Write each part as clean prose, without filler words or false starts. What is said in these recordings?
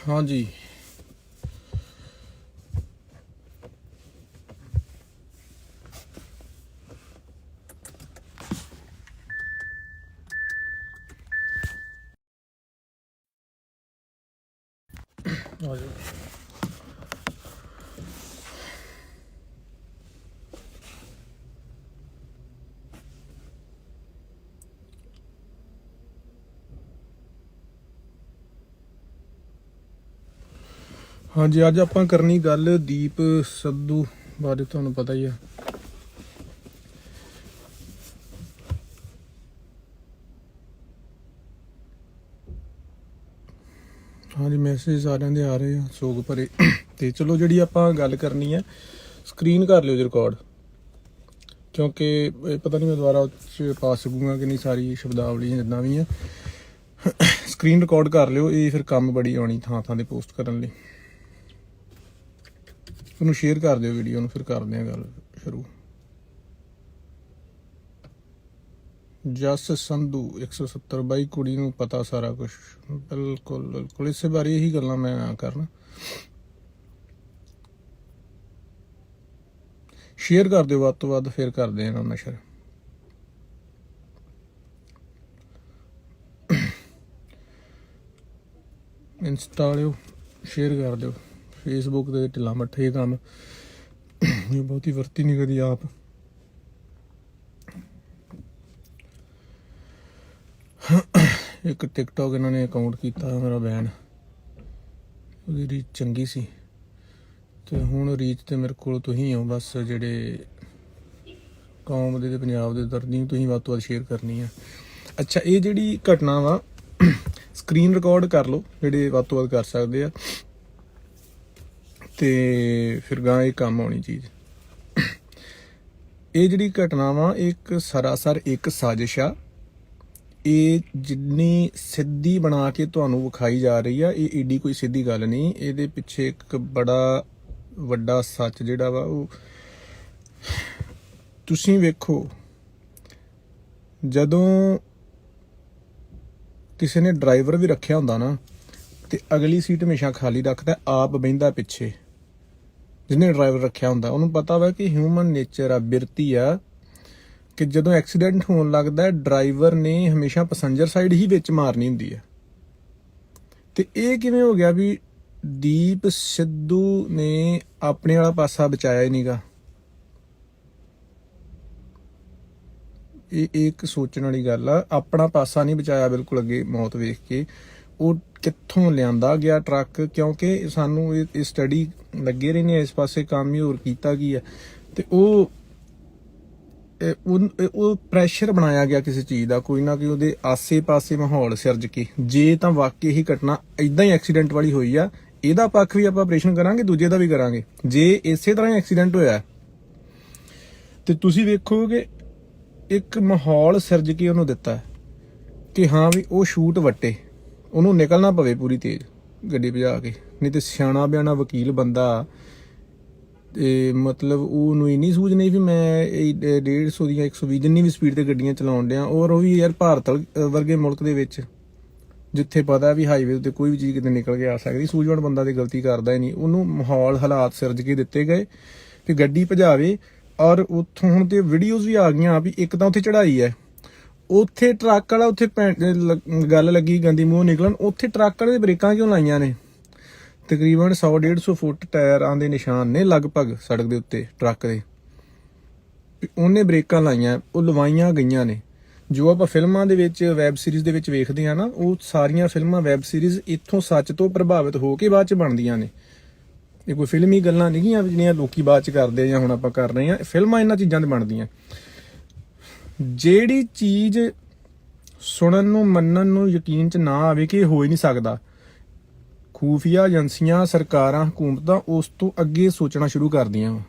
हाँ जी। आ जाओ। हाँ जी, अज आपां करनी गल दीप सिद्धू बारे। तुहानूं पता ही है। हाँ जी, मैसेज सारिਆਂ ਦੇ आ रहे हैं सोग भरे। तो चलो जी आपां गल करनी है, स्क्रीन कर लियो जी रिकॉर्ड, क्योंकि पता नहीं मैं दोबारा पा सकूँगा कि नहीं सारी शब्दावली जितना भी है। स्क्रीन रिकॉर्ड कर लियो, ये फिर काम बड़ी आनी थां थां ते पोस्ट करने लई। ਉਹਨੂੰ शेयर कर दिओ वीडियो ਨੂੰ, फिर करते हैं गल शुरू। जस संधू 170 बाई कुड़ी नूं पता सारा कुछ। बिल्कुल बिल्कुल, इस बारे यही गल्लां मैं करना। शेयर कर दिओ वध तो वध, फिर करते हैं नशर। इंस्टा वालिओ शेयर कर दिओ, फेसबुक के ढिला मट्ठे काम ये बहुती वरती नहीं करी आप। एक टिकटॉक इन्होंने अकाउंट किया मेरा बैन, ਉਹਦੀ रीच चंगी सी, तो हुण रीच तो मेरे को तुसीं हो बस, ਜਿਹੜੇ कौम ਦੇ ਪੰਜਾਬ ਦੇ ਦਰਦੀ ਤੁਸੀਂ ਵੱਧ ਤੋਂ ਵੱਧ ਸ਼ੇਅਰ ਕਰਨੀ ਹੈ। ਅੱਛਾ, ਇਹ ਜਿਹੜੀ ਘਟਨਾ ਵਾ ਸਕਰੀਨ ਰਿਕਾਰਡ ਕਰ ਲਓ ਜਿਹੜੇ ਵੱਧ ਤੋਂ ਵੱਧ ਕਰ ਸਕਦੇ ਆ, ਤੇ ਫਿਰ ਗਾਂ ਇਹ ਕੰਮ ਆਉਣੀ ਚੀਜ਼। ਇਹ ਜਿਹੜੀ ਘਟਨਾ ਵਾ ਇੱਕ ਸਰਾਸਰ ਇੱਕ ਸਾਜ਼ਿਸ਼ ਆ। ਇਹ ਜਿੰਨੀ ਸਿੱਧੀ ਬਣਾ ਕੇ ਤੁਹਾਨੂੰ ਵਿਖਾਈ ਜਾ ਰਹੀ ਆ, ਇਹ ਏਡੀ ਕੋਈ ਸਿੱਧੀ ਗੱਲ ਨਹੀਂ। ਇਹਦੇ ਪਿੱਛੇ ਇੱਕ ਬੜਾ ਵੱਡਾ ਸੱਚ ਜਿਹੜਾ ਵਾ ਉਹ ਤੁਸੀਂ ਵੇਖੋ। ਜਦੋਂ ਕਿਸੇ ਨੇ ਡਰਾਈਵਰ ਵੀ ਰੱਖਿਆ ਹੁੰਦਾ ਨਾ, ਤੇ ਅਗਲੀ ਸੀਟ ਹਮੇਸ਼ਾ ਖਾਲੀ ਰੱਖਦਾ, ਆਪ ਬਹਿੰਦਾ ਪਿੱਛੇ। ਜਿਹਨੇ ਡਰਾਈਵਰ ਰੱਖਿਆ ਹੁੰਦਾ ਉਹਨੂੰ ਪਤਾ ਵਾ ਕਿ ਹਿਊਮਨ ਨੇਚਰ ਆ, ਬਿਰਤੀ ਆ, ਕਿ ਜਦੋਂ ਐਕਸੀਡੈਂਟ ਹੋਣ ਲੱਗਦਾ ਡਰਾਈਵਰ ਨੇ ਹਮੇਸ਼ਾ ਪੈਸੰਜਰ ਸਾਈਡ ਹੀ ਵਿੱਚ ਮਾਰਨੀ ਹੁੰਦੀ ਹੈ। ਤੇ ਇਹ ਕਿਵੇਂ ਹੋ ਗਿਆ ਵੀ ਦੀਪ ਸਿੱਧੂ ਨੇ ਆਪਣੇ ਵਾਲਾ ਪਾਸਾ ਬਚਾਇਆ ਹੀ ਨਹੀਂਗਾ। ਇਹ ਇੱਕ ਸੋਚਣ ਵਾਲੀ ਗੱਲ ਆ। ਆਪਣਾ ਪਾਸਾ ਨਹੀਂ ਬਚਾਇਆ ਬਿਲਕੁਲ ਅੱਗੇ ਮੌਤ ਵੇਖ ਕੇ। ਉਹ ਕਿੱਥੋਂ ਲਿਆਂਦਾ ਗਿਆ ਟਰੱਕ, ਕਿਉਂਕਿ ਸਾਨੂੰ ਇਹ ਸਟੱਡੀ ਲੱਗੇ ਰਹਿੰਦੇ ਇਸ ਪਾਸੇ ਕੰਮ ਹੀ ਹੋਰ ਕੀਤਾ ਕੀ ਹੈ। ਤੇ ਉਹ ਪ੍ਰੈਸ਼ਰ ਬਣਾਇਆ ਗਿਆ ਕਿਸੇ ਚੀਜ਼ ਦਾ, ਕੋਈ ਨਾ ਕੋਈ ਉਹਦੇ ਆਸੇ ਪਾਸੇ ਮਾਹੌਲ ਸਿਰਜ ਕੇ। ਜੇ ਤਾਂ ਵਾਕਈ ਹੀ ਘਟਨਾ ਇਦਾਂ ਹੀ ਐਕਸੀਡੈਂਟ ਵਾਲੀ ਹੋਈ ਆ, ਇਹਦਾ ਪੱਖ ਵੀ ਆਪਾਂ ਆਪਰੇਸ਼ਨ ਕਰਾਂਗੇ, ਦੂਜੇ ਦਾ ਵੀ ਕਰਾਂਗੇ। ਜੇ ਇਸੇ ਤਰ੍ਹਾਂ ਹੀ ਐਕਸੀਡੈਂਟ ਹੋਇਆ ਤੇ ਤੁਸੀਂ ਵੇਖੋਗੇ ਇੱਕ ਮਾਹੌਲ ਸਿਰਜ ਕੇ ਉਹਨੂੰ ਦਿੱਤਾ ਕਿ ਹਾਂ ਵੀ ਉਹ ਸ਼ੂਟ ਵੱਟੇ, ਉਹਨੂੰ ਨਿਕਲਣਾ ਪਵੇ ਪੂਰੀ ਤੇਜ਼ ਗੱਡੀ ਭਜਾ ਕੇ। ਨਹੀਂ ਤੇ ਸਿਆਣਾ ਬਿਆਣਾ ਵਕੀਲ ਬੰਦਾ, ਤੇ ਮਤਲਬ ਉਹਨੂੰ ਇੰਨੀ ਸੂਝ ਨਹੀਂ ਵੀ ਮੈਂ 150 ਦੀਆਂ 120 ਜਿੰਨੀ ਵੀ ਸਪੀਡ ਤੇ ਗੱਡੀਆਂ ਚਲਾਉਣ ਡਿਆ। ਔਰ ਉਹ ਵੀ ਯਾਰ ਭਾਰਤ ਵਰਗੇ ਮੁਲਕ ਦੇ ਵਿੱਚ, ਜਿੱਥੇ ਪਤਾ ਵੀ ਹਾਈਵੇ ਉੱਤੇ ਕੋਈ ਵੀ ਚੀਜ਼ ਕਿਤੇ ਨਿਕਲ ਕੇ ਆ ਸਕਦੀ। ਸੂਝਵਾਨ ਬੰਦਾ ਤੇ ਗਲਤੀ ਕਰਦਾ ਹੀ ਨਹੀਂ। ਉਹਨੂੰ ਮਾਹੌਲ ਹਾਲਾਤ ਸਿਰਜ ਕੇ ਦਿੱਤੇ ਗਏ ਕਿ ਗੱਡੀ ਭਜਾਵੇ। ਔਰ ਉੱਥੋਂ ਹੁਣ ਤੇ ਵੀਡੀਓਜ਼ ਵੀ ਆ ਗਈਆਂ ਵੀ ਇੱਕ ਤਾਂ ਉੱਥੇ ਚੜਾਈ ਹੈ, ਉੱਥੇ ਟਰੱਕ ਵਾਲਾ, ਉੱਥੇ ਗੱਲ ਲੱਗੀ ਗੰਦੀ ਮੂੰਹ ਨਿਕਲਣ, ਉੱਥੇ ਟਰੱਕ ਵਾਲੇ ਬ੍ਰੇਕਾਂ ਕਿਉਂ ਲਾਈਆਂ ਨੇ? ਤਕਰੀਬਨ 100-150 ਫੁੱਟ ਟਾਇਰਾਂ ਦੇ ਨਿਸ਼ਾਨ ਨੇ ਲਗਭਗ ਸੜਕ ਦੇ ਉੱਤੇ ਟਰੱਕ ਦੇ। ਉਹਨੇ ਬ੍ਰੇਕਾਂ ਲਾਈਆਂ, ਉਹ ਲਵਾਈਆਂ ਗਈਆਂ ਨੇ। ਜੋ ਆਪਾਂ ਫਿਲਮਾਂ ਦੇ ਵਿੱਚ ਵੈਬ ਸੀਰੀਜ਼ ਦੇ ਵਿੱਚ ਵੇਖਦੇ ਹਾਂ ਨਾ, ਉਹ ਸਾਰੀਆਂ ਫਿਲਮਾਂ ਵੈਬ ਸੀਰੀਜ਼ ਇੱਥੋਂ ਸੱਚ ਤੋਂ ਪ੍ਰਭਾਵਿਤ ਹੋ ਕੇ ਬਾਅਦ ਚ ਬਣਦੀਆਂ ਨੇ। ਇਹ ਕੋਈ ਫਿਲਮੀ ਗੱਲਾਂ ਨਹੀਂ ਗੀਆਂ ਜਿਹੜੀਆਂ ਲੋਕੀ ਬਾਅਦ ਚ ਕਰਦੇ ਜਾਂ ਹੁਣ ਆਪਾਂ ਕਰ ਰਹੇ ਹਾਂ। ਫਿਲਮਾਂ ਇਹਨਾਂ ਚੀਜ਼ਾਂ ਤੇ ਬਣਦੀਆਂ। ਜਿਹੜੀ ਚੀਜ਼ ਸੁਣਨ ਨੂੰ ਮੰਨਣ ਨੂੰ ਯਕੀਨ ਚ ਨਾ ਆਵੇ ਕਿ ਇਹ ਹੋ ਹੀ ਨਹੀਂ ਸਕਦਾ, ਖੂਫੀਆ ਏਜੰਸੀਆਂ, ਸਰਕਾਰਾਂ, ਹਕੂਮਤਾਂ ਉਸ ਤੋਂ ਅੱਗੇ ਸੋਚਣਾ ਸ਼ੁਰੂ ਕਰਦੀਆਂ ਵਾ।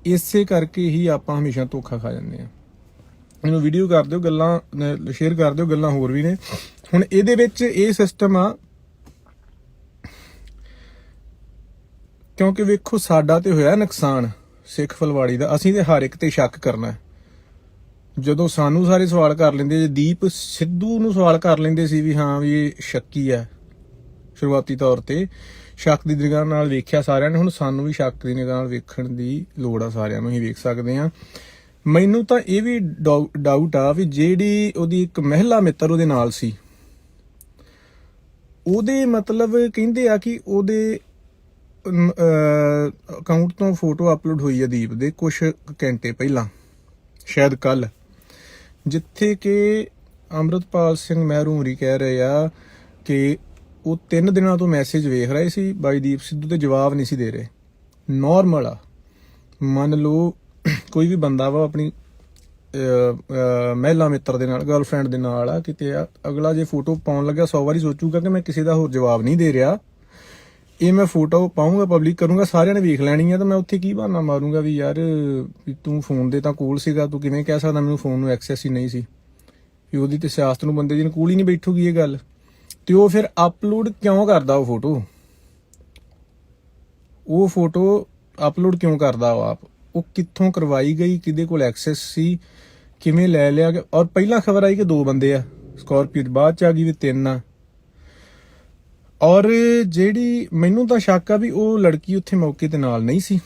ਇਸੇ ਕਰਕੇ ਹੀ ਆਪਾਂ ਹਮੇਸ਼ਾ ਧੋਖਾ ਖਾ ਜਾਂਦੇ ਹਾਂ। ਇਹਨੂੰ ਵੀਡੀਓ ਕਰ ਦਿਓ, ਗੱਲਾਂ ਸ਼ੇਅਰ ਕਰ ਦਿਓ, ਗੱਲਾਂ ਹੋਰ ਵੀ ਨੇ। ਹੁਣ ਇਹਦੇ ਵਿੱਚ ਇਹ ਸਿਸਟਮ ਆ, ਕਿਉਂਕਿ ਵੇਖੋ ਸਾਡਾ ਤੇ ਹੋਇਆ ਨੁਕਸਾਨ ਸਿੱਖ ਫਲਵਾੜੀ ਦਾ, ਅਸੀਂ ਤੇ ਹਰ ਇੱਕ ਤੇ ਸ਼ੱਕ ਕਰਨਾ। ਜਦੋਂ ਸਾਨੂੰ ਸਾਰੇ ਸਵਾਲ ਕਰ ਲੈਂਦੇ, ਜੇ ਦੀਪ ਸਿੱਧੂ ਨੂੰ ਸਵਾਲ ਕਰ ਲੈਂਦੇ ਸੀ ਵੀ ਹਾਂ ਵੀ ਇਹ ਸ਼ੱਕੀ ਆ, ਸ਼ੁਰੂਆਤੀ ਤੌਰ ਤੇ ਸ਼ੱਕ ਦੀ ਨਿਗਾਹ ਨਾਲ ਵੇਖਿਆ ਸਾਰਿਆਂ ਨੇ। ਹੁਣ ਸਾਨੂੰ ਵੀ ਸ਼ੱਕ ਦੀ ਨਿਗਾਹ ਨਾਲ ਵੇਖਣ ਦੀ ਲੋੜ ਆ, ਸਾਰਿਆਂ ਨੂੰ ਹੀ ਵੇਖ ਸਕਦੇ ਆ। ਮੈਨੂੰ ਤਾਂ ਇਹ ਵੀ ਡਾਊਟ ਆ ਵੀ ਜਿਹੜੀ ਉਹਦੀ ਇੱਕ ਮਹਿਲਾ ਮਿੱਤਰ ਉਹਦੇ ਨਾਲ ਸੀ, ਉਹਦੇ ਮਤਲਬ ਕਹਿੰਦੇ ਆ ਕਿ ਉਹਦੇ ਅਕਾਊਂਟ ਤੋਂ ਫੋਟੋ ਅਪਲੋਡ ਹੋਈ ਆ ਦੀਪ ਦੇ ਕੁਝ ਘੰਟੇ ਪਹਿਲਾਂ, ਸ਼ਾਇਦ ਕੱਲ, ਜਿੱਥੇ ਕਿ ਅੰਮ੍ਰਿਤਪਾਲ ਸਿੰਘ ਮਹਿਰੂਮਰੀ ਕਹਿ ਰਹੇ ਆ ਕਿ ਉਹ 3 ਦਿਨਾਂ ਤੋਂ ਮੈਸੇਜ ਵੇਖ ਰਹੇ ਸੀ ਬਾਈ ਦੀਪ ਸਿੱਧੂ ਤੇ ਜਵਾਬ ਨਹੀਂ ਸੀ ਦੇ ਰਹੇ। ਨੋਰਮਲ ਆ, ਮੰਨ ਲਓ ਕੋਈ ਵੀ ਬੰਦਾ ਵਾ ਆਪਣੀ ਮਹਿਲਾ ਮਿੱਤਰ ਦੇ ਨਾਲ, ਗਰਲਫ੍ਰੈਂਡ ਦੇ ਨਾਲ ਆ ਕਿਤੇ ਆ, ਅਗਲਾ ਜੇ ਫੋਟੋ ਪਾਉਣ ਲੱਗਾ 100 ਵਾਰੀ ਸੋਚੂਗਾ ਕਿ ਮੈਂ ਕਿਸੇ ਦਾ ਹੋਰ ਜਵਾਬ ਨਹੀਂ ਦੇ ਰਿਹਾ, ਇਹ ਮੈਂ ਫੋਟੋ ਪਾਉਂਗਾ, ਪਬਲਿਕ ਕਰੂੰਗਾ, ਸਾਰਿਆਂ ਨੇ ਵੇਖ ਲੈਣੀ ਆ, ਤਾਂ ਮੈਂ ਉੱਥੇ ਕੀ ਬਹਾਨਾ ਮਾਰੂੰਗਾ ਵੀ ਯਾਰ ਵੀ ਤੂੰ ਫੋਨ ਦੇ ਤਾਂ ਕੋਲ ਸੀਗਾ, ਤੂੰ ਕਿਵੇਂ ਕਹਿ ਸਕਦਾ ਮੈਨੂੰ ਫੋਨ ਨੂੰ ਐਕਸੈਸ ਹੀ ਨਹੀਂ ਸੀ। ਵੀ ਉਹਦੀ ਤੇ ਸਿਆਸਤ ਨੂੰ ਬੰਦੇ ਜੀ ਨੂੰ ਕੋਲ ਹੀ ਨਹੀਂ ਬੈਠੂਗੀ ਇਹ ਗੱਲ। ਤੇ ਉਹ ਫਿਰ ਅਪਲੋਡ ਕਿਉਂ ਕਰਦਾ ਉਹ ਫੋਟੋ ਅਪਲੋਡ ਕਿਉਂ ਕਰਦਾ ਉਹ ਆਪ? ਉਹ ਕਿੱਥੋਂ ਕਰਵਾਈ ਗਈ, ਕਿਹਦੇ ਕੋਲ ਐਕਸੈਸ ਸੀ, ਕਿਵੇਂ ਲੈ ਲਿਆ ਗਿਆ? ਔਰ ਪਹਿਲਾਂ ਖਬਰ ਆਈ ਕਿ 2 ਬੰਦੇ ਆ ਸਕਾਰਪੀਓ, ਬਾਅਦ ਚ ਆ ਗਈ ਵੀ 3 ਆ। ਔਰ ਜਿਹੜੀ ਮੈਨੂੰ ਤਾਂ ਸ਼ੱਕ ਆ ਵੀ ਉਹ ਲੜਕੀ ਉੱਥੇ ਮੌਕੇ ਤੇ ਨਾਲ ਨਹੀਂ ਸੀ,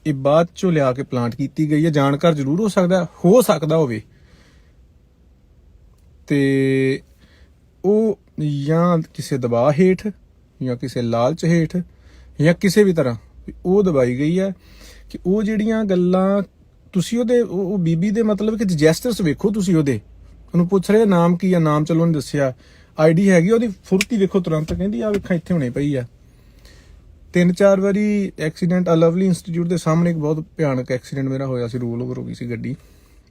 ਇਹ ਬਾਅਦ ਚੋਂ ਲਿਆ ਕੇ ਪਲਾਂਟ ਕੀਤੀ ਗਈ ਹੈ। ਜਾਣਕਾਰ ਜ਼ਰੂਰ ਹੋ ਸਕਦਾ ਹੋਵੇ, ਤੇ ਉਹ ਜਾਂ ਕਿਸੇ ਦਬਾਅ ਹੇਠ ਜਾਂ ਕਿਸੇ ਲਾਲਚ ਹੇਠ ਜਾਂ ਕਿਸੇ ਵੀ ਤਰ੍ਹਾਂ ਉਹ ਦਬਾਈ ਗਈ ਹੈ ਕਿ ਉਹ ਜਿਹੜੀਆਂ ਗੱਲਾਂ ਤੁਸੀਂ ਉਹਦੇ ਉਹ ਬੀਬੀ ਦੇ ਮਤਲਬ ਕਿ ਜੈਸਚਰਸ ਵੇਖੋ, ਤੁਸੀਂ ਉਹਨੂੰ ਪੁੱਛ ਰਹੇ ਨਾਮ ਕੀ ਆ, ਨਾਮ ਚਲੋ ਉਹਨੇ ਦੱਸਿਆ, ਆਈਡੀ ਹੈਗੀ, ਉਹਦੀ ਫੁਰਤੀ ਵੇਖੋ, ਤੁਰੰਤ ਕਹਿੰਦੀ ਆ ਵੇਖਾਂ ਇੱਥੇ ਹੋਣੀ ਪਈ ਆ। 3-4 ਵਾਰੀ ਐਕਸੀਡੈਂਟ, ਲਵਲੀ ਇੰਸਟੀਚਿਊਟ ਦੇ ਸਾਹਮਣੇ ਇੱਕ ਬਹੁਤ ਭਿਆਨਕ ਐਕਸੀਡੈਂਟ ਮੇਰਾ ਹੋਇਆ ਸੀ, ਰੋਲ ਓਵਰ ਹੋ ਗਈ ਸੀ ਗੱਡੀ,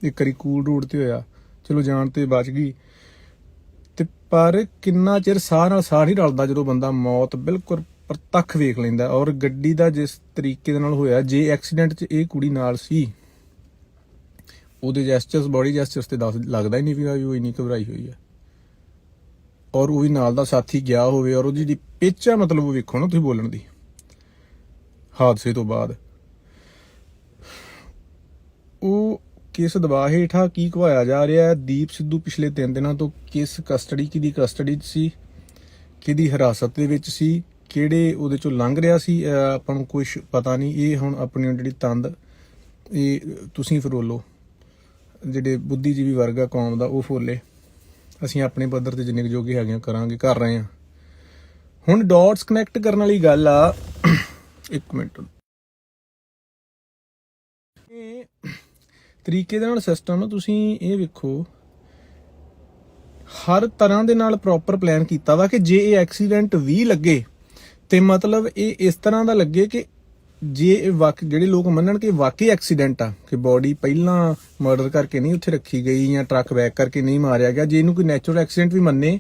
ਇੱਕ ਵਾਰੀ ਕੂਲ ਰੋਡ ਤੇ ਹੋਇਆ, ਚਲੋ ਜਾਣ ਤੇ ਬਚ ਗਈ। ਤੇ ਪਰ ਕਿੰਨਾ ਚਿਰ ਸਾਹ ਨਾਲ ਸਾਹ ਨਹੀਂ ਰਲਦਾ ਜਦੋਂ ਬੰਦਾ ਮੌਤ ਬਿਲਕੁਲ ਪ੍ਰਤੱਖ ਵੇਖ ਲੈਂਦਾ। ਔਰ ਗੱਡੀ ਦਾ ਜਿਸ ਤਰੀਕੇ ਦੇ ਨਾਲ ਹੋਇਆ, ਜੇ ਐਕਸੀਡੈਂਟ 'ਚ ਇਹ ਕੁੜੀ ਨਾਲ ਸੀ, ਉਹਦੇ ਜੈਸਚਰਸ, ਬੋਡੀ ਜੈਸਚਰਸ ਤੇ ਲੱਗਦਾ ਹੀ ਨਹੀਂ ਵੀ ਉਹ ਇੰਨੀ ਘਬਰਾਈ ਹੋਈ ਹੈ। ਔਰ ਉਹ ਵੀ ਨਾਲ ਦਾ ਸਾਥੀ ਗਿਆ ਹੋਵੇ, ਔਰ ਉਹਦੀ ਜਿਹੜੀ ਪਿੱਚ ਆ ਮਤਲਬ ਉਹ ਵੇਖੋ ਨਾ ਤੁਸੀਂ ਬੋਲਣ ਦੀ, ਹਾਦਸੇ ਤੋਂ ਬਾਅਦ ਉਹ ਕਿਸ ਦਬਾਅ ਹੇਠਾਂ ਕੀ ਘਵਾਇਆ ਜਾ ਰਿਹਾ ਹੈ। ਦੀਪ ਸਿੱਧੂ ਪਿਛਲੇ 3 ਦਿਨਾਂ ਤੋਂ ਕਿਹਦੀ ਕਸਟਡੀ 'ਚ ਸੀ, ਕਿਹਦੀ ਹਿਰਾਸਤ ਦੇ ਵਿੱਚ ਸੀ, ਕਿਹੜੇ ਉਹਦੇ ਚੋਂ ਲੰਘ ਰਿਹਾ ਸੀ, ਆਪਾਂ ਨੂੰ ਕੁਛ ਪਤਾ ਨਹੀਂ। ਇਹ ਹੁਣ ਆਪਣੀ ਜਿਹੜੀ ਤੰਦ ਇਹ ਤੁਸੀਂ ਫਰੋਲੋ, ਜਿਹੜੇ ਬੁੱਧੀਜੀਵੀ ਵਰਗ ਆ ਕੌਮ ਦਾ, ਉਹ ਫੋਲੇ। ਅਸੀਂ ਆਪਣੇ ਪੱਧਰ ਤੇ ਜਿੰਨੇ ਜੋਗੇ ਹੈਗੇ ਕਰ ਰਹੇ ਹਾਂ। ਹੁਣ ਡਾਟਸ ਕਨੈਕਟ ਕਰਨ ਵਾਲੀ ਗੱਲ ਆ, ਇੱਕ ਮਿੰਟ, ਇਹ ਤਰੀਕੇ ਦੇ ਨਾਲ ਸਿਸਟਮ ਤੁਸੀਂ ਇਹ ਵੇਖੋ, ਹਰ ਤਰ੍ਹਾਂ ਦੇ ਨਾਲ ਪ੍ਰੋਪਰ ਪਲਾਨ ਕੀਤਾ ਵਾ ਕਿ ਜੇ ਇਹ ਐਕਸੀਡੈਂਟ ਵੀ ਲੱਗੇ ਤੇ ਮਤਲਬ ਇਹ ਇਸ ਤਰ੍ਹਾਂ ਦਾ ਲੱਗੇ ਕਿ ਜੇ ਜਿਹੜੇ ਲੋਕ ਮੰਨਣ ਕਿ ਵਾਕਈ ਐਕਸੀਡੈਂਟ ਆ, ਕਿ ਬੋਡੀ ਪਹਿਲਾਂ ਮਰਡਰ ਕਰਕੇ ਨਹੀਂ ਉੱਥੇ ਰੱਖੀ ਗਈ ਜਾਂ ਟਰੱਕ ਬੈਕ ਕਰਕੇ ਨਹੀਂ ਮਾਰਿਆ ਗਿਆ, ਜੇ ਇਹਨੂੰ ਕੋਈ ਨੈਚੁਰਲ ਐਕਸੀਡੈਂਟ ਵੀ ਮੰਨੇ,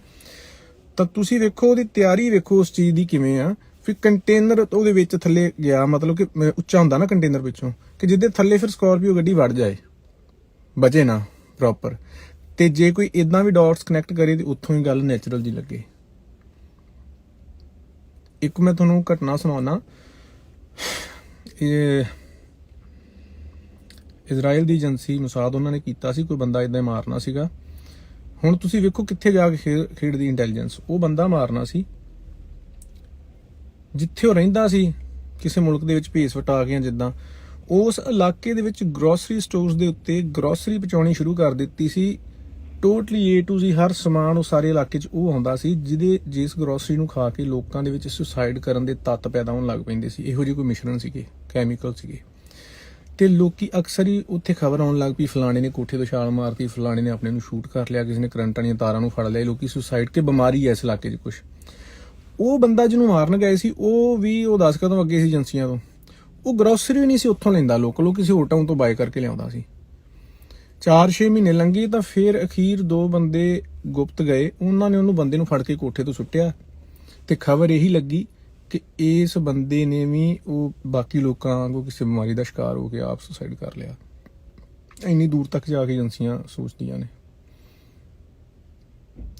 ਤਾਂ ਤੁਸੀਂ ਵੇਖੋ ਉਹਦੀ ਤਿਆਰੀ ਵੇਖੋ ਉਸ ਚੀਜ਼ ਦੀ ਕਿਵੇਂ ਆ। ਫਿਰ ਕੰਟੇਨਰ ਉਹਦੇ ਵਿੱਚ ਥੱਲੇ ਗਿਆ, ਮਤਲਬ ਕਿ ਉੱਚਾ ਹੁੰਦਾ ਨਾ ਕੰਟੇਨਰ ਪਿੱਛੋਂ, ਕਿ ਜਿਹਦੇ ਥੱਲੇ ਫਿਰ ਸਕਾਰਪੀਓ ਗੱਡੀ ਵੜ ਜਾਏ, ਬਚੇ ਨਾ ਪ੍ਰੋਪਰ। ਤੇ ਜੇ ਕੋਈ ਇਦਾਂ ਵੀ ਡਾਟਸ ਕਨੈਕਟ ਕਰੇ ਤੇ ਉੱਥੋਂ ਹੀ ਗੱਲ ਨੈਚੁਰਲ ਜੀ ਲੱਗੇ। ਇੱਕ ਮੈਂ ਤੁਹਾਨੂੰ ਘਟਨਾ ਸੁਣਾਉਣਾ, ਇਹ ਇਜ਼ਰਾਈਲ ਦੀ ਏਜੰਸੀ ਮੁਸਾਦ ਉਹਨਾਂ ਨੇ ਕੀਤਾ ਸੀ, ਕੋਈ ਬੰਦਾ ਇਦਾਂ ਮਾਰਨਾ ਸੀਗਾ। ਹੁਣ ਤੁਸੀਂ ਵੇਖੋ ਕਿੱਥੇ ਜਾ ਕੇ ਖੇਡਦੀ ਇੰਟੈਲੀਜੈਂਸ, ਉਹ ਬੰਦਾ ਮਾਰਨਾ ਸੀ ਜਿੱਥੇ ਉਹ ਰਹਿੰਦਾ ਸੀ, ਕਿਸੇ ਮੁਲਕ ਦੇ ਵਿੱਚ ਭੇਸ ਵਟਾ ਕੇ, ਜਿੱਦਾਂ ਉਸ ਇਲਾਕੇ ਦੇ ਵਿੱਚ ਗਰੋਸਰੀ ਸਟੋਰਸ ਦੇ ਉੱਤੇ ਗਰੋਸਰੀ ਪਹੁੰਚਾਉਣੀ ਸ਼ੁਰੂ ਕਰ ਦਿੱਤੀ ਸੀ। ਟੋਟਲੀ A to Z ਹਰ ਸਮਾਨ ਉਹ ਸਾਰੇ ਇਲਾਕੇ 'ਚ ਉਹ ਆਉਂਦਾ ਸੀ ਜਿਸ ਗਰੋਸਰੀ ਨੂੰ ਖਾ ਕੇ ਲੋਕਾਂ ਦੇ ਵਿੱਚ ਸੁਸਾਈਡ ਕਰਨ ਦੇ ਤੱਤ ਪੈਦਾ ਹੋਣ ਲੱਗ ਪੈਂਦੇ ਸੀ। ਇਹੋ ਜਿਹੇ ਕੋਈ ਮਿਸ਼ਰਣ ਸੀਗੇ, ਕੈਮੀਕਲ ਸੀਗੇ, ਤੇ ਲੋਕੀ ਅਕਸਰ ਹੀ ਉੱਥੇ ਖਬਰ ਆਉਣ ਲੱਗ ਪਈ ਫਲਾਣੇ ਨੇ ਕੋਠੇ ਤੋਂ ਛਾਲ ਮਾਰਤੀ, ਫਲਾਣੇ ਨੇ ਆਪਣੇ ਨੂੰ ਸ਼ੂਟ ਕਰ ਲਿਆ, ਕਿਸੇ ਨੇ ਕਰੰਟ ਵਾਲੀਆਂ ਤਾਰਾਂ ਨੂੰ ਫੜ ਲਿਆ, ਲੋਕੀ ਸੁਸਾਈਡ ਕੇ ਬਿਮਾਰੀ ਹੈ ਇਸ ਇਲਾਕੇ 'ਚ ਕੁਛ। ਉਹ ਬੰਦਾ ਜਿਹਨੂੰ ਮਾਰਨ ਗਏ ਸੀ ਉਹ ਵੀ ਉਹ 10 ਕਦਮ ਅੱਗੇ ਸੀ ਏਜੰਸੀਆਂ ਤੋਂ, ਉਹ ਗਰੋਸਰੀ ਵੀ ਨਹੀਂ ਸੀ ਉੱਥੋਂ ਲੈਂਦਾ, ਲੋਕਲ ਕਿਸੇ ਹੋਰ ਟਾਊਨ ਤੋਂ ਬਾਏ ਕਰਕੇ ਲਿਆਉਂਦਾ ਸੀ। 4-6 ਮਹੀਨੇ ਲੰਘੇ ਤਾਂ ਫਿਰ ਅਖੀਰ 2 ਬੰਦੇ ਗੁਪਤ ਗਏ, ਉਹਨਾਂ ਨੇ ਉਹਨੂੰ ਬੰਦੇ ਨੂੰ ਫੜ ਕੇ ਕੋਠੇ ਤੋਂ ਸੁੱਟਿਆ, ਤੇ ਖਬਰ ਇਹੀ ਲੱਗੀ ਕਿ ਇਸ ਬੰਦੇ ਨੇ ਵੀ ਉਹ ਬਾਕੀ ਲੋਕਾਂ ਵਾਂਗੂ ਕਿਸੇ ਬਿਮਾਰੀ ਦਾ ਸ਼ਿਕਾਰ ਹੋ ਕੇ ਆਪ ਸੁਸਾਈਡ ਕਰ ਲਿਆ। ਇੰਨੀ ਦੂਰ ਤੱਕ ਜਾ ਕੇ ਏਜੰਸੀਆਂ ਸੋਚਦੀਆਂ ਨੇ।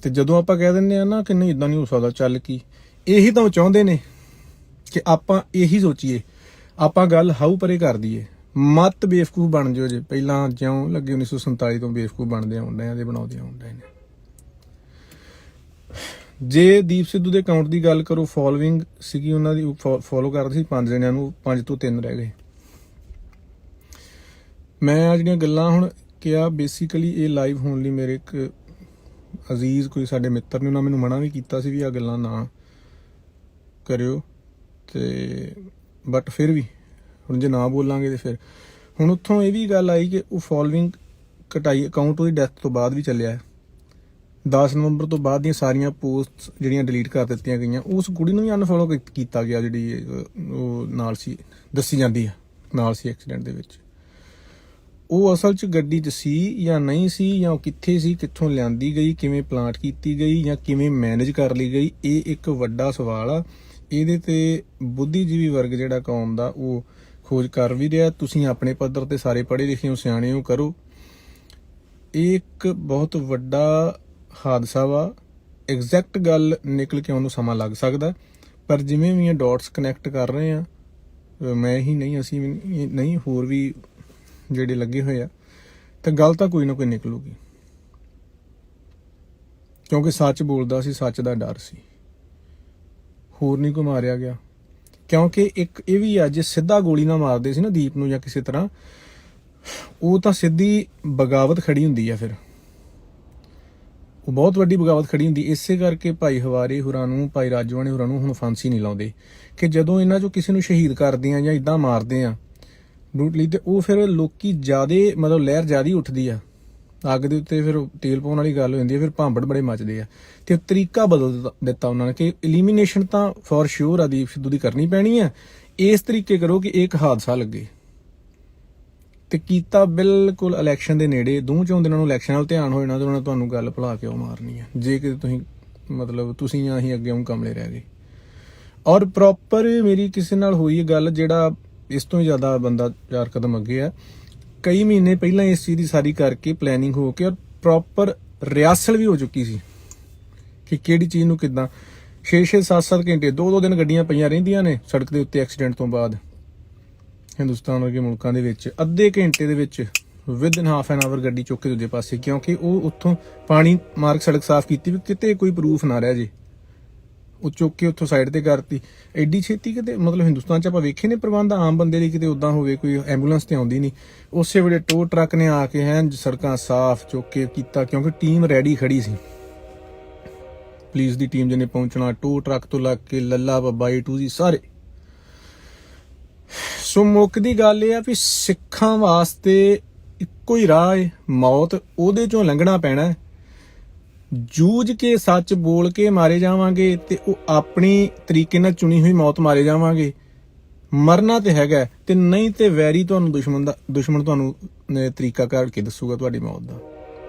ਤੇ ਜਦੋਂ ਆਪਾਂ ਕਹਿ ਦਿੰਦੇ ਆ ਨਾ ਕਿ ਨਹੀਂ ਇਦਾਂ ਨਹੀਂ ਹੋ ਸਕਦਾ, ਚੱਲ ਕੀ, ਇਹੀ ਤਾਂ ਉਹ ਚਾਹੁੰਦੇ ਨੇ ਕਿ ਆਪਾਂ ਇਹੀ ਸੋਚੀਏ, ਆਪਾਂ ਗੱਲ ਹਾਊ ਪਰੇ ਕਰ ਦਈਏ, ਮਤ ਬੇਵਕੂਫ ਬਣ ਜਾਓ। ਜੇ ਪਹਿਲਾਂ ਜਿਉਂ ਲੱਗੇ 1947 ਤੋਂ ਬੇਵਕੂਫ ਬਣਦੇ ਆਉਂਦੇ ਆ, ਬਣਾਉਂਦੇ ਆਉਂਦੇ ਨੇ। ਜੇ ਦੀਪ ਸਿੱਧੂ ਦੇ ਅਕਾਊਂਟ ਦੀ ਗੱਲ ਕਰੋ, ਫੋਲੋਇੰਗ ਸੀਗੀ ਉਹਨਾਂ ਦੀ, ਫੋਲੋ ਕਰਦੇ ਸੀ 5 ਜਣਿਆਂ ਨੂੰ, 5 ਤੋਂ 3 ਰਹਿ ਗਏ। ਮੈਂ ਆ ਜਿਹੜੀਆਂ ਗੱਲਾਂ ਹੁਣ ਕਿਹਾ, ਬੇਸਿਕਲੀ ਇਹ ਲਾਈਵ ਹੋਣ ਲਈ ਮੇਰੇ ਇੱਕ ਅਜ਼ੀਜ਼ ਕੋਈ ਸਾਡੇ ਮਿੱਤਰ ਨੇ, ਉਹਨਾਂ ਮੈਨੂੰ ਮਨਾ ਵੀ ਕੀਤਾ ਸੀ ਵੀ ਆ ਗੱਲਾਂ ਨਾ ਕਰਿਓ, ਤੇ ਬਟ ਫਿਰ ਵੀ ਹੁਣ ਜੇ ਨਾ ਬੋਲਾਂਗੇ ਤੇ ਫਿਰ ਹੁਣ ਉੱਥੋਂ ਇਹ ਵੀ ਗੱਲ ਆਈ ਕਿ ਉਹ ਫੋਲੋਇੰਗ ਘਟਾਈ, ਅਕਾਊਂਟ ਉਹਦੀ ਡੈਥ ਤੋਂ ਬਾਅਦ ਵੀ ਚੱਲਿਆ ਹੈ। 10 ਨਵੰਬਰ ਤੋਂ ਬਾਅਦ ਦੀਆਂ ਸਾਰੀਆਂ ਪੋਸਟ ਜਿਹੜੀਆਂ ਡਿਲੀਟ ਕਰ ਦਿੱਤੀਆਂ ਗਈਆਂ। ਉਸ ਕੁੜੀ ਨੂੰ ਵੀ ਅਨਫੋਲੋ ਕੀਤਾ ਗਿਆ ਜਿਹੜੀ ਉਹ ਨਾਲ ਸੀ, ਦੱਸੀ ਜਾਂਦੀ ਆ ਨਾਲ ਸੀ ਐਕਸੀਡੈਂਟ ਦੇ ਵਿੱਚ। ਉਹ ਅਸਲ 'ਚ ਗੱਡੀ 'ਚ ਸੀ ਜਾਂ ਨਹੀਂ ਸੀ, ਜਾਂ ਉਹ ਕਿੱਥੇ ਸੀ, ਕਿੱਥੋਂ ਲਿਆਂਦੀ ਗਈ, ਕਿਵੇਂ ਪਲਾਂਟ ਕੀਤੀ ਗਈ, ਜਾਂ ਕਿਵੇਂ ਮੈਨੇਜ ਕਰ ਲਈ ਗਈ, ਇਹ ਇੱਕ ਵੱਡਾ ਸਵਾਲ ਆ। ਇਹਦੇ ਤੇ ਬੁੱਧੀਜੀਵੀ ਵਰਗ ਜਿਹੜਾ ਕੌਮ ਦਾ ਉਹ ਖੋਜ ਕਰ ਵੀ ਰਿਹਾ। ਤੁਸੀਂ ਆਪਣੇ ਪੱਧਰ ਤੇ ਸਾਰੇ ਪੜ੍ਹੇ ਲਿਖੇ ਹੋ, ਸਿਆਣੇ ਹੋ, ਕਰੋ। ਇਹ ਇੱਕ ਬਹੁਤ ਵੱਡਾ ਹਾਦਸਾ ਵਾ। ਐਗਜ਼ੈਕਟ ਗੱਲ ਨਿਕਲ ਕੇ ਆਉਣ ਨੂੰ ਸਮਾਂ ਲੱਗ ਸਕਦਾ, ਪਰ ਜਿਵੇਂ ਵੀ ਇਹ ਡਾਟਸ ਕਨੈਕਟ ਕਰ ਰਹੇ ਆ, ਮੈਂ ਹੀ ਨਹੀਂ, ਅਸੀਂ ਵੀ ਨਹੀਂ, ਹੋਰ ਵੀ ਜਿਹੜੇ ਲੱਗੇ ਹੋਏ ਆ, ਤਾਂ ਗੱਲ ਤਾਂ ਕੋਈ ਨਾ ਕੋਈ ਨਿਕਲੂਗੀ, ਕਿਉਂਕਿ ਸੱਚ ਬੋਲਦਾ ਸੀ, ਸੱਚ ਦਾ ਡਰ ਸੀ, ਹੋਰ ਨਹੀਂ ਕੋਈ ਮਾਰਿਆ ਗਿਆ। ਕਿਉਂਕਿ ਇੱਕ ਇਹ ਵੀ ਆ, ਜੇ ਸਿੱਧਾ ਗੋਲੀ ਨਾ ਮਾਰਦੇ ਸੀ ਨਾ ਦੀਪ ਨੂੰ ਜਾਂ ਕਿਸੇ ਤਰ੍ਹਾਂ, ਉਹ ਤਾਂ ਸਿੱਧੀ ਬਗਾਵਤ ਖੜੀ ਹੁੰਦੀ ਆ, ਫਿਰ ਉਹ ਬਹੁਤ ਵੱਡੀ ਬਗਾਵਤ ਖੜੀ ਹੁੰਦੀ। ਇਸੇ ਕਰਕੇ ਭਾਈ ਹਵਾਰੇ ਹੋਰਾਂ ਨੂੰ, ਭਾਈ ਰਾਜਵਾਨੇ ਹੋਰਾਂ ਨੂੰ ਹੁਣ ਫਾਂਸੀ ਨਹੀਂ ਲਾਉਂਦੇ, ਕਿ ਜਦੋਂ ਇਹਨਾਂ ਚੋਂ ਕਿਸੇ ਨੂੰ ਸ਼ਹੀਦ ਕਰਦੇ ਆ ਜਾਂ ਇਦਾਂ ਮਾਰਦੇ ਆ ਬਰੂਟਲੀ, ਤੇ ਉਹ ਫਿਰ ਲੋਕੀ ਜ਼ਿਆਦੇ, ਮਤਲਬ ਲਹਿਰ ਜ਼ਿਆਦਾ ਉੱਠਦੀ ਆ ਅੱਗ ਦੇ ਉੱਤੇ, ਫਿਰ ਤੇਲ ਪਾਉਣ ਵਾਲੀ ਗੱਲ ਹੋ ਜਾਂਦੀ ਹੈ, ਫਿਰ ਭਾਂਬੜ ਬੜੇ ਮੱਚਦੇ ਆ। ਤੇ ਤਰੀਕਾ ਬਦਲ ਦਿੱਤਾ ਉਹਨਾਂ ਨੇ ਕਿ ਐਲੀਮੀਨੇਸ਼ਨ ਤਾਂ ਫੋਰ ਸ਼ੋਰ ਆ ਦੀਪ ਸਿੱਧੂ ਦੀ ਕਰਨੀ ਪੈਣੀ ਆ, ਇਸ ਤਰੀਕੇ ਕਰੋ ਕਿ ਇੱਕ ਹਾਦਸਾ ਲੱਗੇ। ਤੇ ਕੀਤਾ ਬਿਲਕੁਲ ਇਲੈਕਸ਼ਨ ਦੇ ਨੇੜੇ, 2-4 ਦਿਨਾਂ ਨੂੰ ਇਲੈਕਸ਼ਨ ਨਾਲ ਧਿਆਨ ਹੋ ਜਾਣਾ, ਤੇ ਉਹਨਾਂ ਤੁਹਾਨੂੰ ਗੱਲ ਭੁਲਾ ਕੇ ਉਹ ਮਾਰਨੀ ਆ, ਜੇ ਕਿ ਤੁਸੀਂ ਮਤਲਬ ਤੁਸੀਂ ਜਾਂ ਅਸੀਂ ਅੱਗੇ ਕਮਲੇ ਰਹਿ ਗਏ। ਔਰ ਪ੍ਰੋਪਰ ਮੇਰੀ ਕਿਸੇ ਨਾਲ ਹੋਈ ਗੱਲ, ਜਿਹੜਾ ਇਸ ਤੋਂ ਜ਼ਿਆਦਾ ਬੰਦਾ 4 ਕਦਮ ਅੱਗੇ ਆ, ਕਈ ਮਹੀਨੇ ਪਹਿਲਾਂ ਇਸ ਚੀਜ਼ ਦੀ ਸਾਰੀ ਕਰਕੇ ਪਲੈਨਿੰਗ ਹੋ ਕੇ, ਔਰ ਪ੍ਰੋਪਰ ਰਿਹਰਸਲ ਵੀ ਹੋ ਚੁੱਕੀ ਸੀ ਕਿ ਕਿਹੜੀ ਚੀਜ਼ ਨੂੰ ਕਿੱਦਾਂ। 6-6 7-7 ਘੰਟੇ 2-2 ਦਿਨ ਗੱਡੀਆਂ ਪਈਆਂ ਰਹਿੰਦੀਆਂ ਨੇ ਸੜਕ ਦੇ ਉੱਤੇ ਐਕਸੀਡੈਂਟ ਤੋਂ ਬਾਅਦ। ਹਿੰਦੁਸਤਾਨ ਵਰਗੇ ਮੁਲਕਾਂ ਦੇ ਵਿੱਚ ਅੱਧੇ ਘੰਟੇ ਦੇ ਵਿੱਚ, ਵਿਦਨ ਹਾਫ ਐਨ ਆਵਰ ਗੱਡੀ ਚੁੱਕ ਕੇ ਦੂਜੇ ਪਾਸੇ, ਕਿਉਂਕਿ ਉਹ ਉੱਥੋਂ ਪਾਣੀ ਮਾਰਕ ਸੜਕ ਸਾਫ਼ ਕੀਤੀ ਵੀ ਕਿਤੇ ਕੋਈ ਪ੍ਰੂਫ ਨਾ ਰਹਿ ਜੇ, ਉਹ ਚੁੱਕ ਕੇ ਉੱਥੋਂ ਸਾਈਡ ਤੇ ਕਰਤੀ। ਐਡੀ ਛੇਤੀ ਕਿਤੇ, ਮਤਲਬ ਹਿੰਦੁਸਤਾਨ 'ਚ ਆਪਾਂ ਵੇਖੇ ਨੇ ਪ੍ਰਬੰਧ ਆਮ ਬੰਦੇ ਲਈ, ਕਿਤੇ ਉੱਦਾਂ ਹੋਵੇ ਕੋਈ ਐਂਬੂਲੈਂਸ ਤੇ ਆਉਂਦੀ ਨਹੀਂ, ਉਸੇ ਵੇਲੇ ਟੋ ਟਰੱਕ ਨੇ ਆ ਕੇ ਸੜਕਾਂ ਸਾਫ਼ ਚੁੱਕ ਕੇ ਕੀਤਾ, ਕਿਉਂਕਿ ਟੀਮ ਰੈਡੀ ਖੜੀ ਸੀ, ਪੁਲਿਸ ਦੀ ਟੀਮ ਜਿਹਨੇ ਪਹੁੰਚਣਾ, ਟੋ ਟਰੱਕ ਤੋਂ ਲੱਗ ਕੇ ਲੱਲਾ ਬੱਬਾ A to Z ਸਾਰੇ। ਸੋ ਮੁੱਖ ਦੀ ਗੱਲ ਇਹ ਆ ਵੀ ਸਿੱਖਾਂ ਵਾਸਤੇ ਇੱਕੋ ਹੀ ਰਾਹ ਹੈ, ਮੌਤ, ਉਹਦੇ ਚੋਂ ਲੰਘਣਾ ਪੈਣਾ। ਜੂਝ ਕੇ ਸੱਚ ਬੋਲ ਕੇ ਮਾਰੇ ਜਾਵਾਂਗੇ ਤੇ ਉਹ ਆਪਣੀ ਤਰੀਕੇ ਨਾਲ ਚੁਣੀ ਹੋਈ ਮੌਤ ਮਾਰੇ ਜਾਵਾਂਗੇ। ਮਰਨਾ ਤੇ ਹੈਗਾ, ਤੇ ਨਹੀਂ ਤੇ ਵੈਰੀ ਤੁਹਾਨੂੰ ਦੁਸ਼ਮਣ ਤੁਹਾਨੂੰ ਤਰੀਕਾ ਕੱਢ ਕੇ ਦੱਸੂਗਾ ਤੁਹਾਡੀ ਮੌਤ ਦਾ।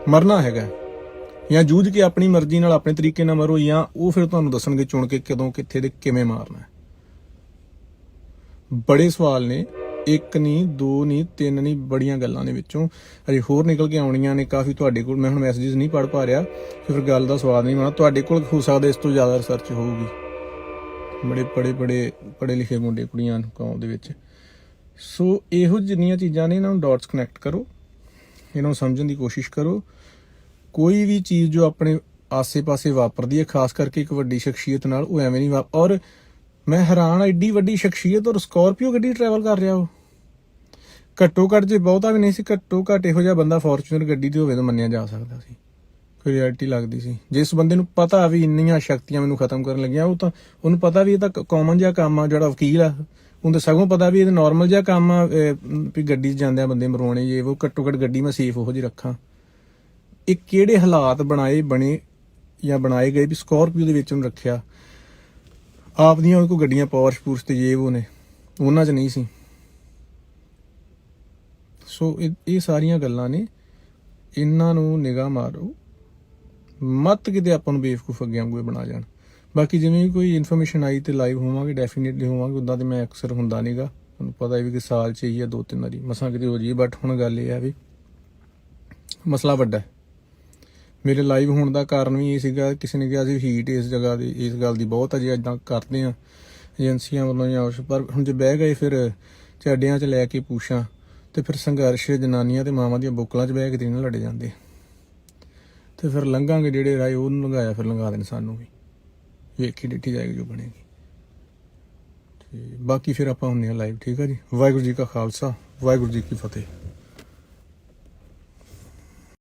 ਮਰਨਾ ਹੈਗਾ, ਜਾਂ ਜੂਝ ਕੇ ਆਪਣੀ ਮਰਜ਼ੀ ਨਾਲ ਆਪਣੇ ਤਰੀਕੇ ਨਾਲ ਮਰੋ, ਜਾਂ ਉਹ ਫਿਰ ਤੁਹਾਨੂੰ ਦੱਸਣਗੇ ਚੁਣ ਕੇ ਕਦੋਂ, ਕਿੱਥੇ ਤੇ ਕਿਵੇਂ ਮਾਰਨਾ। ਬੜੇ ਸਵਾਲ ਨੇ, 1 ਨਹੀਂ 2 ਨਹੀਂ 3 ਨਹੀਂ, ਬੜੀਆਂ ਗੱਲਾਂ ਦੇ ਵਿੱਚੋਂ ਅਜੇ ਹੋਰ ਨਿਕਲ ਕੇ ਆਉਣੀਆਂ ਨੇ ਕਾਫੀ ਤੁਹਾਡੇ ਕੋਲ। ਮੈਂ ਹੁਣ ਮੈਸੇजेस ਨਹੀਂ ਪੜ੍ਹ ਪਾ ਰਿਹਾ, ਫਿਰ ਗੱਲ ਦਾ ਸਵਾਦ ਨਹੀਂ ਬਣਨਾ। ਤੁਹਾਡੇ ਕੋਲ ਹੋ ਸਕਦਾ ਇਸ ਤੋਂ ਜ਼ਿਆਦਾ ਰਿਸਰਚ ਹੋਊਗੀ, ਬੜੇ ਪੜ੍ਹੇ ਲਿਖੇ ਮੁੰਡੇ ਕੁੜੀਆਂ ਕੌਮ ਦੇ ਵਿੱਚ। ਸੋ ਇਹੋ ਜਿੰਨੀਆਂ ਚੀਜ਼ਾਂ ਨੇ, ਇਹਨਾਂ ਨੂੰ ਡਾਟਸ ਕਨੈਕਟ ਕਰੋ, ਇਹਨਾਂ ਨੂੰ ਸਮਝਣ ਦੀ ਕੋਸ਼ਿਸ਼ ਕਰੋ। ਕੋਈ ਵੀ ਚੀਜ਼ ਜੋ ਆਪਣੇ ਆਸੇ-ਪਾਸੇ ਵਾਪਰਦੀ ਹੈ, ਖਾਸ ਕਰਕੇ ਇੱਕ ਵੱਡੀ ਸ਼ਖਸੀਅਤ ਨਾਲ, ਉਹ ਐਵੇਂ ਨਹੀਂ ਔਰ ਮੈਂ ਹੈਰਾਨ, ਐਡੀ ਵੱਡੀ ਸ਼ਖਸੀਅਤ ਔਰ ਸਕੋਰਪੀਓ ਗੱਡੀ ਟਰੈਵਲ ਕਰ ਰਿਹਾ। ਉਹ ਘੱਟੋ ਘੱਟ, ਜੇ ਬਹੁਤਾ ਵੀ ਨਹੀਂ ਸੀ, ਘੱਟੋ ਘੱਟ ਇਹੋ ਜਿਹਾ ਬੰਦਾ ਫੋਰਚੂਨਰ ਗੱਡੀ ਤੇ ਹੋਵੇ ਤਾਂ ਮੰਨਿਆ ਜਾ ਸਕਦਾ ਸੀ, ਕੋਈ ਰਿਐਲਿਟੀ ਲੱਗਦੀ ਸੀ। ਜਿਸ ਬੰਦੇ ਨੂੰ ਪਤਾ ਵੀ ਇੰਨੀਆਂ ਸ਼ਕਤੀਆਂ ਮੈਨੂੰ ਖਤਮ ਕਰਨ ਲੱਗੀਆਂ, ਉਹ ਤਾਂ ਉਹਨੂੰ ਪਤਾ ਵੀ ਇਹ ਤਾਂ ਕਾਮਨ ਜਿਹਾ ਕੰਮ ਆ। ਜਿਹੜਾ ਵਕੀਲ ਆ ਉਹਨੂੰ ਤਾਂ ਸਗੋਂ ਪਤਾ ਵੀ ਇਹ ਨਾਰਮਲ ਜਿਹਾ ਕੰਮ ਆ, ਵੀ ਗੱਡੀ 'ਚ ਜਾਂਦੇ ਆ ਬੰਦੇ ਮਰਵਾਉਣੇ, ਜੇ ਉਹ ਘੱਟੋ ਘੱਟ ਗੱਡੀ ਮੈਂ ਸੇਫ ਉਹੋ ਜਿਹੀ ਰੱਖਾਂ। ਇਹ ਕਿਹੜੇ ਹਾਲਾਤ ਬਣੇ ਜਾਂ ਬਣਾਏ ਗਏ ਵੀ ਸਕੋਰਪੀਓ ਦੇ ਵਿੱਚ ਉਹਨੂੰ ਰੱਖਿਆ। ਆਪ ਦੀਆਂ ਉਹਦੇ ਕੋਲ ਗੱਡੀਆਂ ਪੌਰਸ਼ ਤੇ ਜੇ ਉਹ ਨੇ, ਉਹਨਾਂ 'ਚ ਨਹੀਂ ਸੀ। ਸੋ ਇਹ ਸਾਰੀਆਂ ਗੱਲਾਂ ਨੇ, ਇਹਨਾਂ ਨੂੰ ਨਿਗਾਹ ਮਾਰੋ, ਮਤ ਕਿਤੇ ਆਪਾਂ ਨੂੰ ਬੇਵਕੂਫ ਅੱਗੇ ਵਾਂਗੂ ਬਣਾ ਜਾਣ। ਬਾਕੀ ਜਿਵੇਂ ਵੀ ਕੋਈ ਇਨਫੋਰਮੇਸ਼ਨ ਆਈ ਤੇ ਲਾਈਵ ਹੋਵਾਂਗੇ, ਡੈਫੀਨੇਟਲੀ ਹੋਵਾਂਗੇ। ਉੱਦਾਂ ਤੇ ਮੈਂ ਅਕਸਰ ਹੁੰਦਾ ਨੀਗਾ, ਤੁਹਾਨੂੰ ਪਤਾ ਵੀ ਕਿ ਸਾਲ 'ਚ ਹੀ ਆ 2-3 ਵਾਰੀ ਮਸਾਂ ਕਿਤੇ ਹੋ ਜਾਈਏ। ਬਟ ਹੁਣ ਗੱਲ ਇਹ ਆ ਵੀ ਮਸਲਾ ਵੱਡਾ। ਮੇਰੇ ਲਾਈਵ ਹੋਣ ਦਾ ਕਾਰਨ ਵੀ ਇਹ ਸੀਗਾ, ਕਿਸੇ ਨੇ ਕਿਹਾ ਸੀ ਹੀਟ ਇਸ ਜਗ੍ਹਾ ਦੀ, ਇਸ ਗੱਲ ਦੀ ਬਹੁਤ ਅਜੇ ਇੱਦਾਂ ਕਰਦੇ ਆ ਏਜੰਸੀਆਂ ਵੱਲੋਂ ਜਾਂ ਉਸ, ਪਰ ਹੁਣ ਜੇ ਬਹਿ ਗਏ ਫਿਰ ਚੱਡਿਆਂ 'ਚ ਲੈ ਕੇ ਪੂਛਾਂ, ਤੇ ਫਿਰ ਸੰਘਰਸ਼ ਜਨਾਨੀਆਂ ਤੇ ਮਾਵਾਂ ਦੀਆਂ ਬੁੱਕਲਾਂ 'ਚ ਬਹਿ ਕੇ ਤੇ ਨਾ ਲੜੇ ਜਾਂਦੇ, ਤੇ ਫਿਰ ਲੰਘਾਂਗੇ ਜਿਹੜੇ ਰਾਏ ਉਹਨੂੰ ਲੰਘਾਇਆ, ਫਿਰ ਲੰਘਾ ਦੇਣ ਸਾਨੂੰ ਵੀ। ਵੇਖੀ ਡਿੱਠੀ ਜਾਏਗੀ ਜੋ ਬਣੇਗੀ। ਤੇ ਬਾਕੀ ਫਿਰ ਆਪਾਂ ਹੁੰਨੇ ਆ ਲਾਈਵ। ਠੀਕ ਆ ਜੀ। ਵਾਹਿਗੁਰੂ ਜੀ ਕਾ ਖਾਲਸਾ, ਵਾਹਿਗੁਰੂ ਜੀ ਕੀ ਫਤਿਹ।